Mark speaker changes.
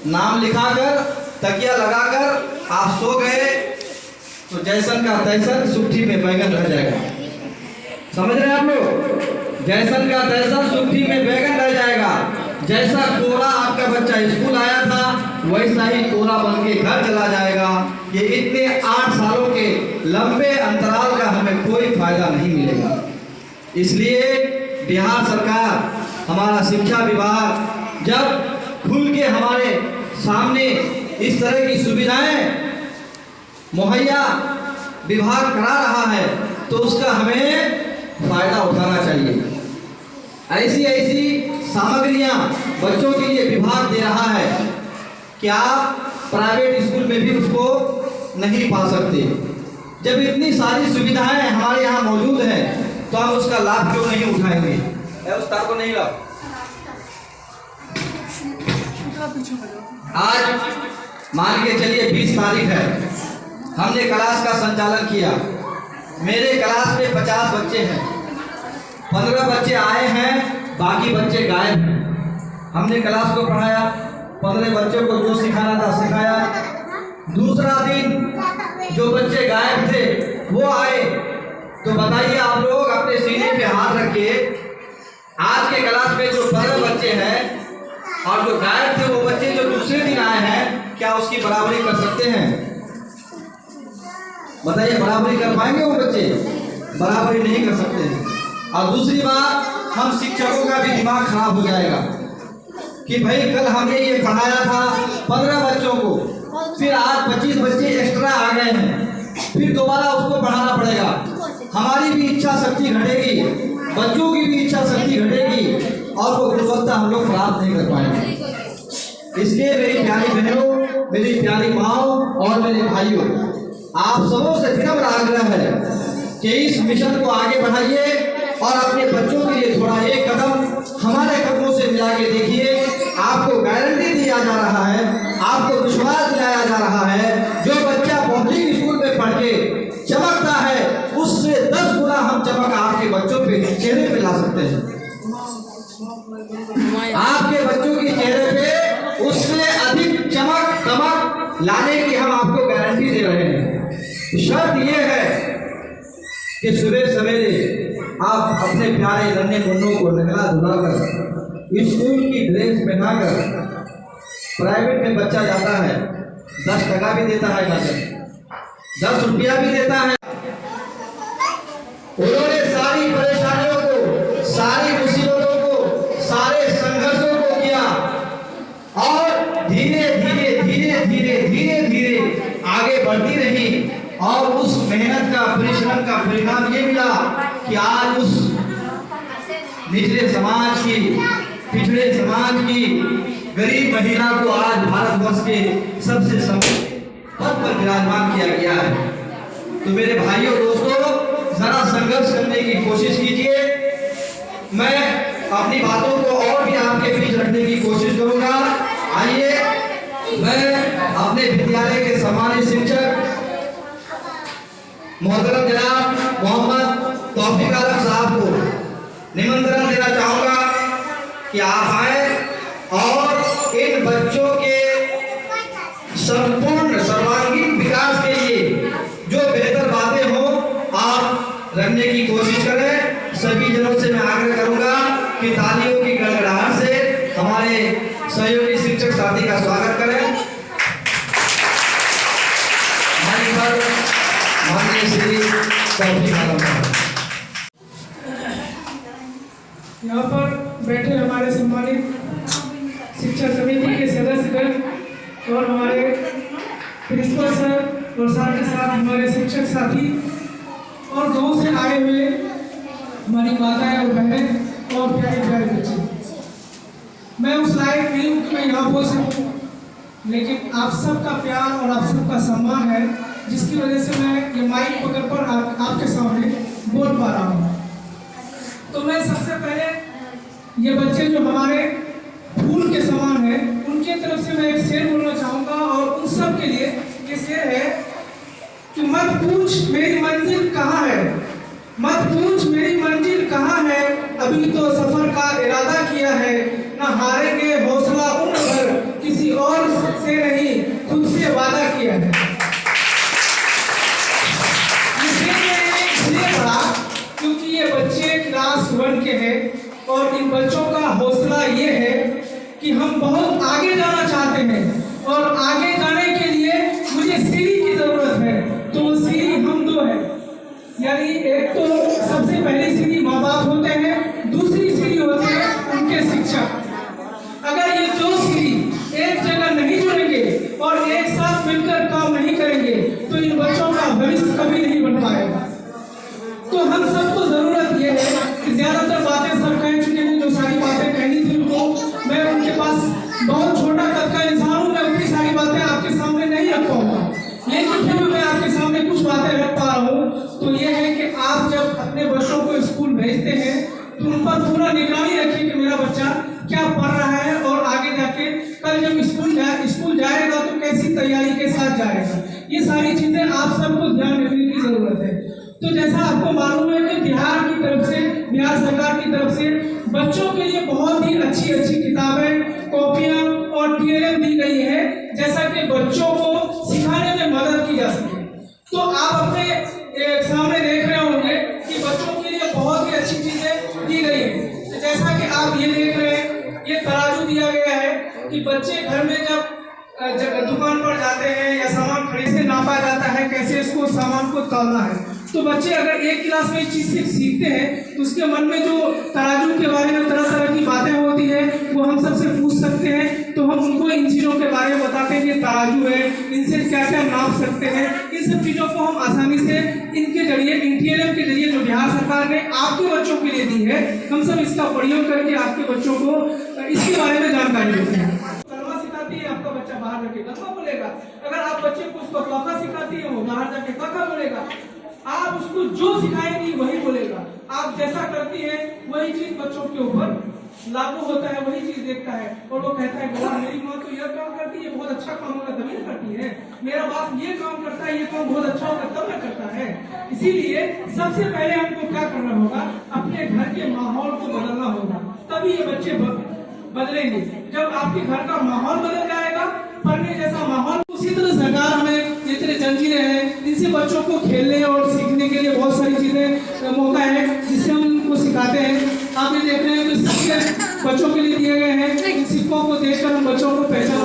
Speaker 1: नाम लिखाकर तकिया लगाकर आप सो गए तो जैसन का तैसन सुट्ठी में बैगन रह जाएगा। समझ रहे हैं आप लोग? जैसन का तैसन सुट्ठी में बैगन रह जाएगा। जैसा कोरा आपका बच्चा स्कूल आया था वैसा ही कोरा बन के घर चला जाएगा। ये इतने 8 सालों के लंबे अंतराल का हमें कोई फायदा नहीं मिलेगा। इसलिए बिहार सरकार, हमारा शिक्षा विभाग जब खुल के हमारे सामने इस तरह की सुविधाएं मुहैया विभाग करा रहा है तो उसका हमें फायदा उठाना चाहिए। ऐसी सामग्रियां बच्चों के लिए विभाग दे रहा है कि आप प्राइवेट स्कूल में भी उसको नहीं पा सकते। जब इतनी सारी सुविधाएं हमारे यहाँ मौजूद हैं तो हम उसका लाभ क्यों नहीं उठाएंगे? उस तार को नहीं लाओ। आज मान के चलिए 20 तारीख है, हमने क्लास का संचालन किया। मेरे क्लास में 50 बच्चे हैं, 15 बच्चे आए हैं, बाकी बच्चे गायब हैं। हमने क्लास को पढ़ाया, 15 बच्चों को जो सिखाना था सिखाया। दूसरा दिन जो बच्चे गायब थे वो आए, तो बताइए आप लोग अपने सीने पे हाथ रखिए, आज के क्लास में जो 15 बच्चे हैं और जो गायब थे वो बच्चे जो दूसरे दिन आए हैं, क्या उसकी बराबरी कर सकते हैं? बताइए, बराबरी कर पाएंगे वो बच्चे? बराबरी नहीं कर सकते हैं। और दूसरी बात, हम शिक्षकों का भी दिमाग खराब हो जाएगा कि भाई कल हमने ये पढ़ाया था 15 बच्चों को, फिर आज 25 बच्चे एक्स्ट्रा आ गए हैं, फिर दोबारा उसको पढ़ाना पड़ेगा। हमारी भी इच्छा शक्ति घटेगी, बच्चों की भी इच्छा शक्ति घटेगी और वो गुणवत्ता हम लोग प्राप्त नहीं कर पाएंगे। इसलिए मेरी प्यारी बहनों, मेरी प्यारी माओ और मेरे भाइयों, आप सबों से विनम्र आग्रह है कि इस मिशन को आगे बढ़ाइए और अपने बच्चों के लिए थोड़ा एक कदम हमारे कदमों से मिला के देखिए। आपको गारंटी दिया जा रहा है, आपको विश्वास दिलाया जा रहा है, जो बच्चा पब्लिक स्कूल में पढ़ के चमकता है उससे 10 गुना हम चमक आपके बच्चों पे चेहरे पे ला सकते हैं। आपके बच्चों के चेहरे पे उससे अधिक चमक दमक लाने की हम आपको गारंटी दे रहे हैं। शर्त यह है कि सुबह सवेरे आप अपने प्यारे नन्हे मुन्नों को नहला धुला कर स्कूल की ड्रेस पहनाकर, प्राइवेट में बच्चा जाता है 10 टका भी देता है, 10 रुपया भी देता है। उन्होंने सारी परेशानियों को, सारी मुसीबतों को, सारे संघर्षों को किया और धीरे धीरे धीरे धीरे धीरे धीरे आगे बढ़ती रही और उस मेहनत का, परिश्रम का परिणाम ये मिला कि आज उस निचले समाज की, पिछड़े समाज की गरीब महिला को आज भारतवर्ष के सबसे सम्मानित पद पर विराजमान किया गया है। तो मेरे भाइयों दोस्तों, जरा संघर्ष करने की कोशिश कीजिए। मैं अपनी बातों को और भी आपके बीच रखने की कोशिश करूंगा। आइए, मैं अपने विद्यालय के सम्मानित शिक्षक मोहतरम जनाब मोहम्मद तौफीक आलम साहब को निमंत्रण देना चाहूंगा कि आप आए और इन बच्चों के संपूर्ण सर्वांगीण विकास के लिए जो बेहतर बातें हो आप रखने की कोशिश करें। सभी जनों से मैं आग्रह करूंगा कि तालियों की गड़गड़ाहट से हमारे सहयोगी शिक्षक साथी का स्वागत करें। माननीय श्री तौफीक आलम साहब।
Speaker 2: यहाँ पर बैठे हमारे सम्मानित शिक्षा समिति के सदस्यगण और हमारे प्रिंसिपल सर और साथ ही साथ हमारे शिक्षक साथी और गांव से आए हुए हमारी माताएं और बहनें और प्यारे प्यारे बच्चे, मैं उस लायक नहीं हूँ कि मैं यहाँ बोल सकूँ, लेकिन आप सबका प्यार और आप सबका सम्मान है जिसकी वजह से मैं ये माइक पकड़ पर आपके सामने बोल पा रहा हूँ। तो मैं सबसे पहले ये बच्चे जो हमारे फूल के समान है उनकी तरफ से मैं एक शेर बोलना चाहूँगा और उन सब के लिए ये शेर है कि मत पूछ मेरी मंजिल कहाँ है, मत पूछ मेरी मंजिल कहाँ है, अभी तो सफर का इरादा किया है, न हारेंगे हौसला उम्र भर किसी और से नहीं खुद से वादा किया है। इसलिए पढ़ा क्योंकि ये बच्चे क्लास 1 के हैं और इन बच्चों का हौसला ये है कि हम बहुत आगे जाना चाहते हैं और आगे जाने के लिए मुझे सीढ़ी की जरूरत है। तो वो सीढ़ी हम दो है, यानी एक तो सबसे पहली सीढ़ी माँ बाप होते हैं, दूसरी सीढ़ी होती है उनके शिक्षक। अगर ये दो सीढ़ी एक जगह नहीं जुड़ेंगे और एक साथ मिलकर काम नहीं करेंगे तो इन बच्चों का भविष्य कभी नहीं बन पाएगा। तो हम सबको जरूरत ये है कि ज्यादातर बातें सब कह चुके हैं, जो सारी बातें कहनी थी उनको मैं उनके पास बहुत छोटा कद का इंसान हूँ, मैं उतनी सारी बातें आपके सामने नहीं रख पाऊंगा, लेकिन फिर भी मैं आपके सामने कुछ बातें रख पा रहा हूँ। तो ये है कि आप जब अपने बच्चों को स्कूल भेजते हैं तो उन पर पूरा निगरानी रखिए कि मेरा बच्चा क्या पढ़ रहा है और आगे जाके कल जब स्कूल जाएगा तो कैसी तैयारी के साथ जाएगा। ये सारी चीजें आप सबको ध्यान रखने की जरूरत है। तो जैसा आपको मालूम है कि बिहार की तरफ से, बिहार सरकार की तरफ से बच्चों के लिए बहुत ही अच्छी अच्छी किताबें, कॉपियां और TLM दी गई है, जैसा कि बच्चों को सिखाने में मदद की जा सके। तो आप अपने सामने देख रहे होंगे कि बच्चों के लिए बहुत ही अच्छी चीजें दी गई है। तो जैसा कि आप ये देख रहे हैं, ये तराजू दिया गया है कि बच्चे घर में जब दुकान पर जाते हैं या सामान खरीदने नापा जाता है, कैसे इसको सामान को तौलना है। तो बच्चे अगर एक क्लास में इस चीज से सीखते हैं तो उसके मन में जो तराजू के बारे में तरह तरह की बातें होती है वो हम सबसे पूछ सकते हैं। तो हम उनको इन चीज़ों के बारे में बताते हैं कि तराजू है, इनसे क्या क्या नाप सकते हैं। इन सब चीज़ों को हम आसानी से इनके जरिए, TLM के जरिए जो बिहार सरकार ने आपके बच्चों के लिए दी है, हम सब इसका प्रयोग करके आपके बच्चों को इसके बारे में जानकारी देते हैं। कलमा सिखाती है, आपका बच्चा बाहर जाके कलमा बोलेगा। अगर आप बच्चे को उसको कौका सिखाती है, वो बाहर जाके काका बोलेगा। आप उसको जो सिखाएंगी वही बोलेगा। आप जैसा करती है वही चीज बच्चों के ऊपर लागू होता है, वही चीज देखता है और वो कहता है बाबा मेरी माँ तो यह काम करती है, बहुत अच्छा काम होगा तभी ना करती है, मेरा बाप ये काम करता है, ये काम बहुत अच्छा होगा तब ना करता है। इसीलिए सबसे पहले हमको क्या करना होगा, अपने घर के माहौल को बदलना होगा, तभी ये बच्चे बदलेंगे। जब आपके घर का माहौल बदल जाएगा, पढ़ने जैसा माहौल, उसी तरह सरकार हमें जितने जंजीरें हैं इनसे बच्चों को खेलने और सीखने के लिए बहुत सारी चीजें मौका है जिससे हम उनको सिखाते हैं। आप ये देख रहे हैं कि सिक्के बच्चों के लिए दिए गए हैं, इन सिक्कों को देखकर हम बच्चों को पहचान